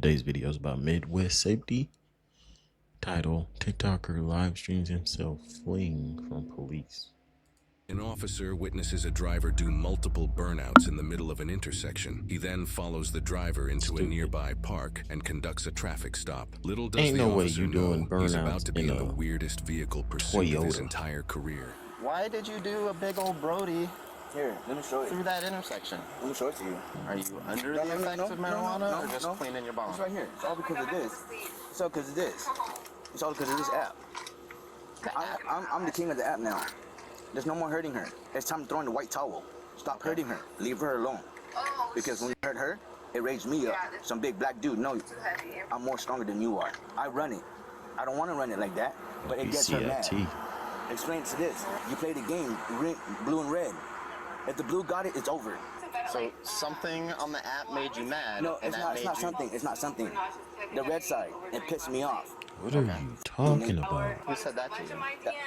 Today's video is about Midwest safety. Title: TikToker live streams himself fleeing from police. An officer witnesses a driver do multiple burnouts in the middle of an intersection. He then follows the driver into a nearby park and conducts a traffic stop. Little does the officer know he's about to be in the weirdest vehicle pursuit of his entire career. Why did you do a big old Brody here, let me show you. Through that intersection? Let me show it to you. Are you under the effects of marijuana or just cleaning your bomb? It's right here. It's all because of this. It's all because of this. It's all because of this app. I'm the king of the app now. There's no more hurting her. It's time to throw in the white towel. Stop hurting her. Leave her alone. Because when you hurt her, it raised me up. Some big black dude. No, I'm more stronger than you are. I run it. I don't want to run it like that, but it gets her mad. Explain to this. You play the game, blue and red. If the blue got it, it's over. So something on the app made you mad? No, it's not something. It's not something. The red side, it pissed me off. What are you talking about? Who said that to you?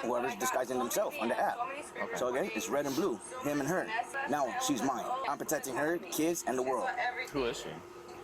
Whoever's disguising themselves on the app. Okay. So again, it's red and blue, him and her. Now she's mine. I'm protecting her, kids, and the world. Who is she?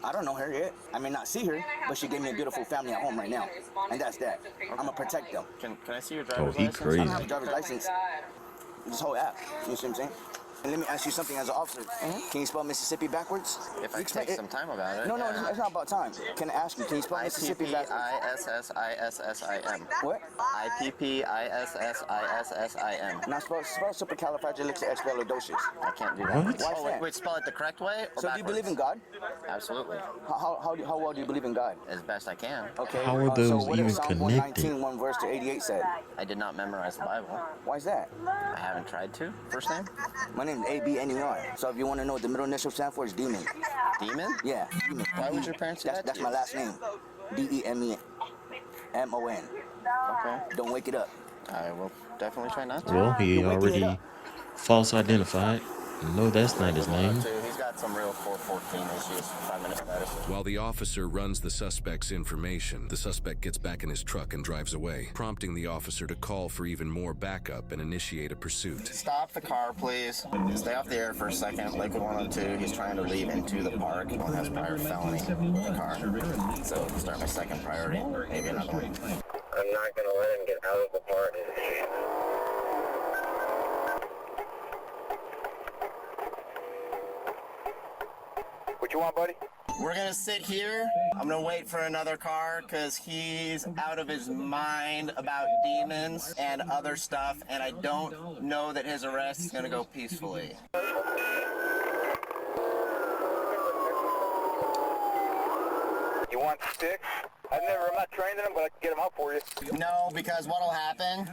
I don't know her yet. I may not see her, but she gave me a beautiful family at home right now. And that's that. I'm gonna protect them. Can I see your driver's license? Crazy. I don't have a driver's license. This whole app. You see what I'm saying? And let me ask you something as an officer. Can you spell Mississippi backwards? If I take some time about it. No, it's not about time. Can I ask you, can you spell Mississippi backwards? I-P-P-I-S-S-I-S-S-I-M. What? I-P-P-I-S-S-I-S-S-I-M. Now spell supercalifragilisticexpialidocious. I can't do that. What? Why is that? Wait, spell it the correct way or So do you believe in God? Absolutely. How well do you believe in God? As best I can. Okay. How are those so what even if Psalm connected? 119, 1 verse to 88 said? I did not memorize the Bible. Why is that? I haven't tried to. First name? My name is A-B-N-E-R. So if you want to know what the middle initial stand for, it's Demon. Demon? Yeah. Demon. Why would your parents do that? That's my last name. D-E-M-E-M-O-N. Okay. Don't wake it up. I will definitely try not to. Well, he already false identified. No, that's not his name. He's got some real 414 issues. 5-minute notice. While the officer runs the suspect's information, the suspect gets back in his truck and drives away, prompting the officer to call for even more backup and initiate a pursuit. Stop the car, please. Stay off the air for a second. Lakewood 102, he's trying to leave into the park. He has prior felony with the car. So start my second priority, maybe another one. I'm not going to let him get out of the park. What you want, buddy? We're gonna sit here. I'm gonna wait for another car because he's out of his mind about demons and other stuff, and I don't know that his arrest is gonna go peacefully. You want sticks? I'm not trained in them, but I can get them out for you. No, because what'll happen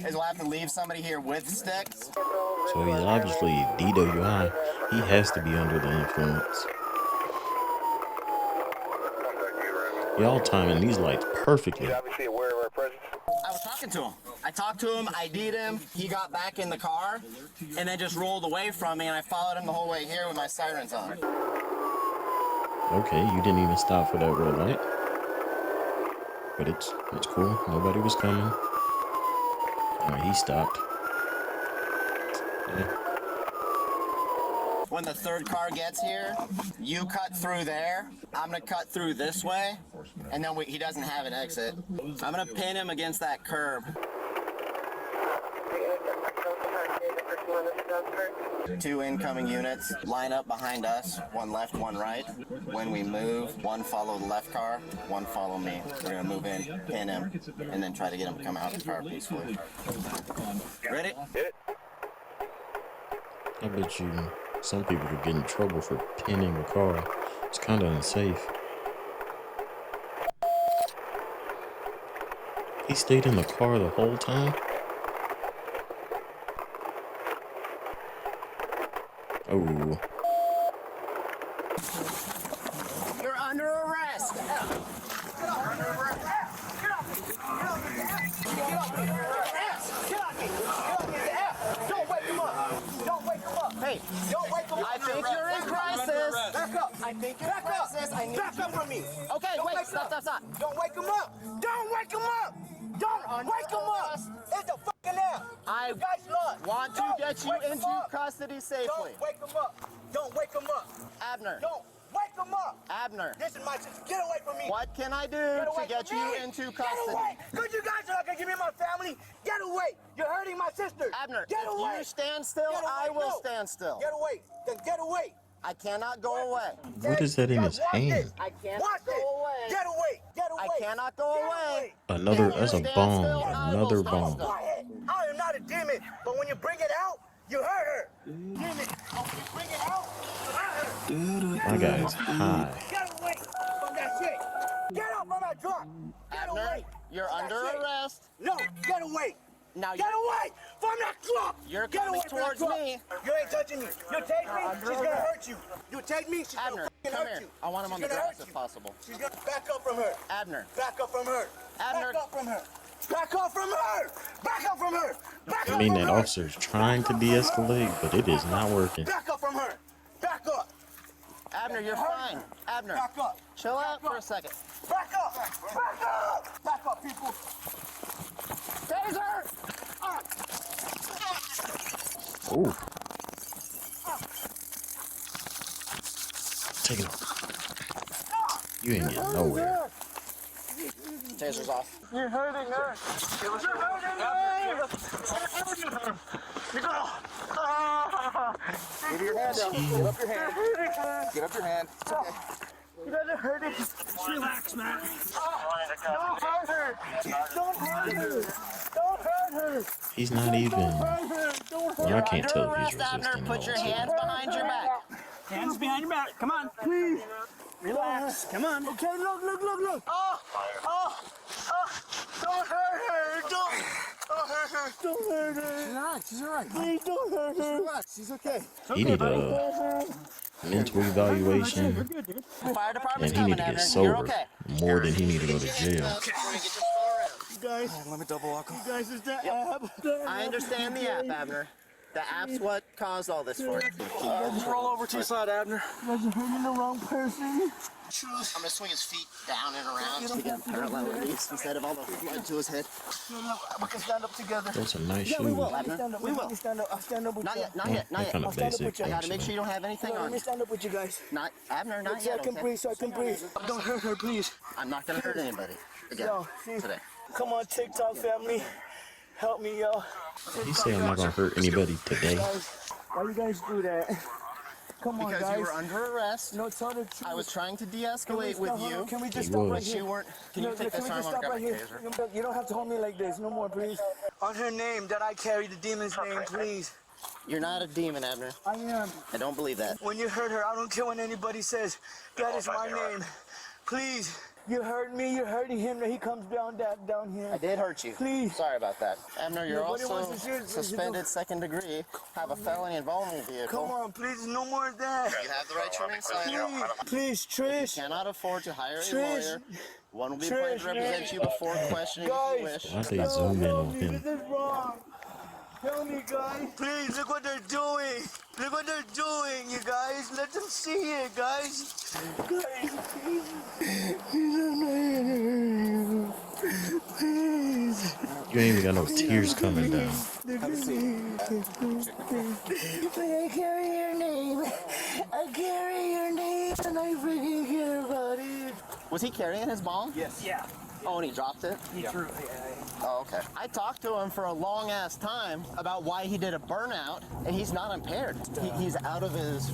is we'll have to leave somebody here with sticks. So he's obviously DWI. He has to be under the influence. Y'all timing these lights perfectly. He's obviously aware of our presence. I was talking to him. I talked to him, ID'd him, he got back in the car, and then just rolled away from me, and I followed him the whole way here with my sirens on. Okay, you didn't even stop for that red light. But it's cool. Nobody was coming. Alright, he stopped. Yeah. When the third car gets here, you cut through there. I'm gonna cut through this way, and then he doesn't have an exit. I'm gonna pin him against that curb. 2 incoming units line up behind us, 1 left, 1 right. When we move, 1 follow the left car, 1 follow me. We're gonna move in, pin him, and then try to get him to come out of the car peacefully. Ready? I bet you some people could get in trouble for pinning a car. It's kind of unsafe. He stayed in the car the whole time? Oh. You're under arrest. Don't wake him up. Hey, don't wake him up. I think you're in crisis. Back up. I think you're in crisis. Back up from me. Okay, wait, stop. Don't wake him up. Don't wake him up. Don't wake him up. It's the fucking app. I want to get you into custody safely. Don't wake him up. Don't wake him up. Abner. Don't wake him up. Abner, This is my sister. Get away from me. what can I do Get to away get from you me. into Get custody? away. Because you guys are not going to give me my family. Get away. You're hurting my sister. Abner, get if away. you stand still, Get away. I will No. stand still. Get away. Then get away. I cannot go away. What is that in his hand? I cannot Watch go this. away. Get away. Get away. I cannot go Get away. Another, If that's you a stand bomb. still, I will Another stand bomb. still. Quiet. I am not a demon, but when you bring it out, you hurt her. Demon. When you bring it out, you hurt her. My guy is high. Get away from that shit. Get up from that truck. Get Abner, away. you're from that under shit. arrest. No, get away. Now Get away from that truck. You're Get coming away from that towards truck. me. You ain't touching me. You take me, she's gonna hurt you. You take me, she's Abner, gonna fucking come hurt here. you. I want him on the She's gonna grass hurt if you. possible. She's gonna back up from her. Abner, Back up from her. Abner. Back up from her. Back up from her. Back up from her. Back I up mean, from that her. officer's trying to de-escalate, but it is not working. Back up from her. Back up. Abner, you're fine. Abner, Back up. chill out for a second. Back up. Back up. Back up, people. Taser! Ooh. Take it off. You ain't getting nowhere. Taser's off. You're hurting her. You're hurting her. Give your hand up. Give up your hand. Give up your hand. It's okay. You guys are hurting. Relax, man. Don't hurt her. Don't hurt her. Don't hurt her. He's not even. Y'all can't tell if he's Abner, resisting. put your also. hands behind your back. Hands behind your back. Come on. Please. Relax. Come on. Okay, look. Don't hurt her. Don't hurt her. Don't hurt her. Relax. She's all right. Please don't hurt her. Relax. She's okay. He need a mental evaluation, Fire department's and he coming, need to Abner. get You're sober okay. more than he need to go to jail. You guys. Let me double walk. You guys, is that app? I understand the app, Abner. The app's what caused all this for you. Just roll over to your side, Abner. You guys are hurting the wrong person. I'm gonna swing his feet down and around to get parallel release instead of all the blood to his head. We can stand up together. Those are nice Yeah, we will. shoes. I can stand up. We will. I can stand up. I'll stand up with Not you. yet, not yet, not They're kind yet. of stand up basic. with you. I gotta make sure you don't have anything Let on me you. stand up with you guys. Not Abner, not So I yet. can Okay? breathe, so I can breathe. Don't hurt her, please. I'm not gonna hurt anybody again Yo, see? today. Come on, TikTok family. Help me, yo. He said I'm not gonna hurt anybody today. Guys, why you guys do that? Come on, Because guys. you were under arrest. No, tell the truth. I was trying to Can we de-escalate with stop- hold on, you. Can we just He stop was. right But here? you weren't. Can No, you take can this we arm? just I'm stop gonna right grab here? my taser. You don't have to hold me like this. No more, please. On her name that I carry, the demon's name, please. You're not a demon, Abner. I am. I don't believe that. When you hurt her, I don't care what anybody says. That is my name. Please. You hurt me, you're hurting him. He comes down here. I did hurt you. Please. Sorry about that. Abner, you're Nobody also wants to hear this. suspended second degree, have a felony involving a vehicle. Come on, please, no more of that. You have the right to remain silent. Please, Trish. Cannot afford to hire a Trish. lawyer. One will be Trish, appointed to represent you before questioning if you wish. Why'd they zoom in on him? This is wrong. Help me, guys. Please, look what they're doing. Look what they're doing, you guys. Let them see it, guys. Guys, please. You ain't even got no tears coming down. I carry your name. I carry your name, and I freaking care about it. Was he carrying his bomb? Yes. Yeah. Oh, and he dropped it? He threw it. Oh, okay. I talked to him for a long ass time about why he did a burnout, and he's not impaired. He's out of his.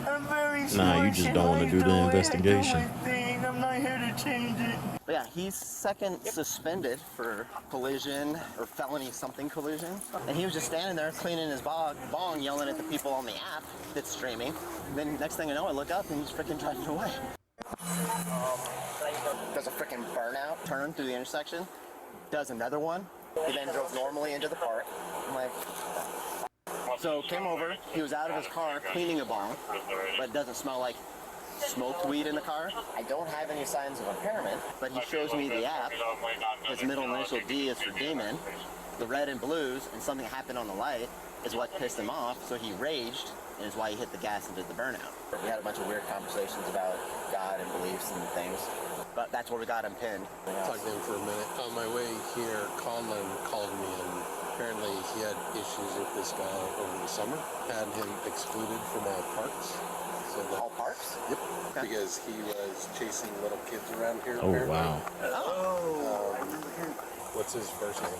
I'm very Nah, you just don't wanna do the investigation. I'm not here to change it. But yeah, he's second suspended for collision or felony something collision. And he was just standing there cleaning his bong, yelling at the people on the app that's streaming. Then next thing I know, I look up and he's freaking driving away. Does a freaking burnout turn through the intersection, does another one. He then drove normally into the park. I'm like, so came over, he was out of his car cleaning a bong, but it doesn't smell like smoked weed in the car. I don't have any signs of impairment, but he shows me the app. His middle initial D is for demon. The red and blues, and something happened on the light is what pissed him off, so he raged, and is why he hit the gas and did the burnout. We had a bunch of weird conversations about God and beliefs and things, but that's where we got him pinned. Talked to him for a minute. On my way here, Conlon called me, and apparently he had issues with this guy over the summer, had him excluded from all parks. So All parks? Yep. Okay. Because he was chasing little kids around here. Oh, apparently. wow. What's his first name?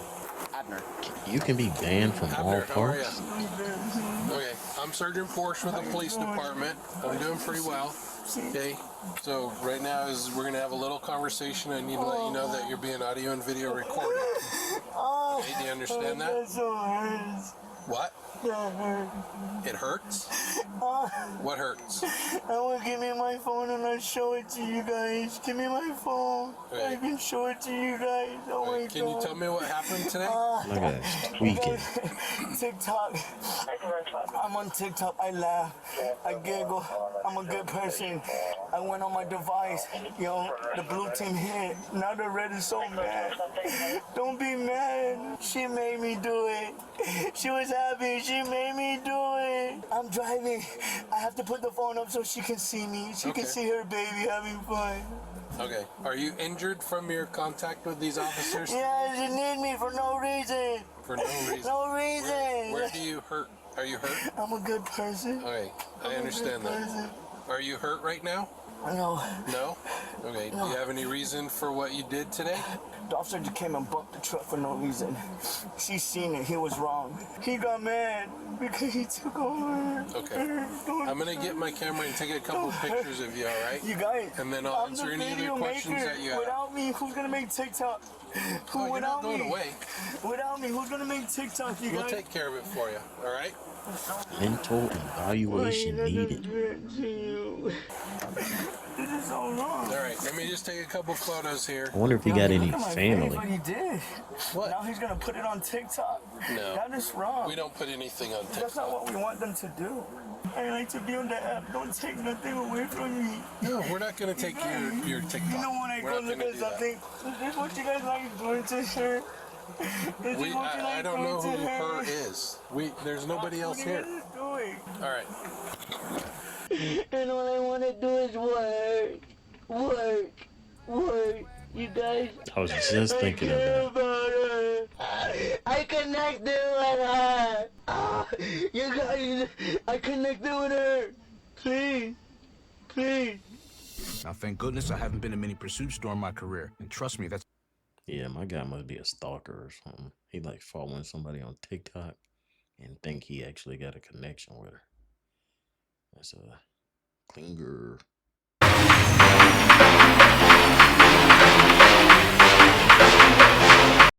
Abner. You can be banned from all Abner, how are ya? parks? Okay, I'm Sergeant Porsche with the police department. I'm doing pretty well. Okay, so right now is we're gonna have a little conversation. I need to let you know that you're being audio and video recorded. Okay, do you understand that? What? It hurts? What hurts? I will give me my phone and I'll show it to you guys. Give me my phone. Okay. I can show it to you guys. Oh my Can you God. tell me what happened today? Look at that. Tweaking. TikTok. I'm on TikTok. I laugh. I giggle. I'm a good person. I went on my device. Yo, the blue team hit. Now the red is so mad. Don't be mad. She made me do it. She was happy. She made me do it. I'm driving. I have to put the phone up so she can see me. She can Okay. see her baby having fun. Okay. Are you injured from your contact with these officers? Yeah, she need me for no reason. For no reason. No reason. Where do you hurt? Are you hurt? I'm a good person. Okay, I understand that. Are you hurt right now? No. No? Okay, do you have any reason for what you did today? The officer just came and bumped the truck for no reason. She seen it. He was wrong. He got mad because he took over. Okay. I'm gonna get my camera and take a couple pictures of you, alright? You guys. And then I'll I'm the answer any video other questions maker. that you have. Without me, who's gonna make TikTok? Oh, you're Without not going me. away. Without me, who's gonna make TikTok? You We'll guys. take care of it for you, alright? Mental evaluation needed. This is so wrong. Alright, let me just take a couple photos here. I wonder if he got any Look at my family. face, what he did. What? Now he's gonna put it on TikTok. No. That is wrong. We don't put anything on That's not TikTok. what we want them to do. I like to be on the app. Don't take nothing away from me. No, we're not gonna take your TikTok. You know when I We're go not look gonna at do that. something, is this what you guys like doing to her? Is this what you I like don't know doing who to her is. There's nobody else What are you here. guys doing? Alright. And all I want to do is work. Work. Work. You guys. I was just thinking of that. About her. I connected with her. You guys, I connected with her. Please. Please. Now, thank goodness I haven't been in many pursuits during my career. And trust me, that's Yeah, my guy must be a stalker or something. He like following somebody on TikTok and think he actually got a connection with her. That's a clinger.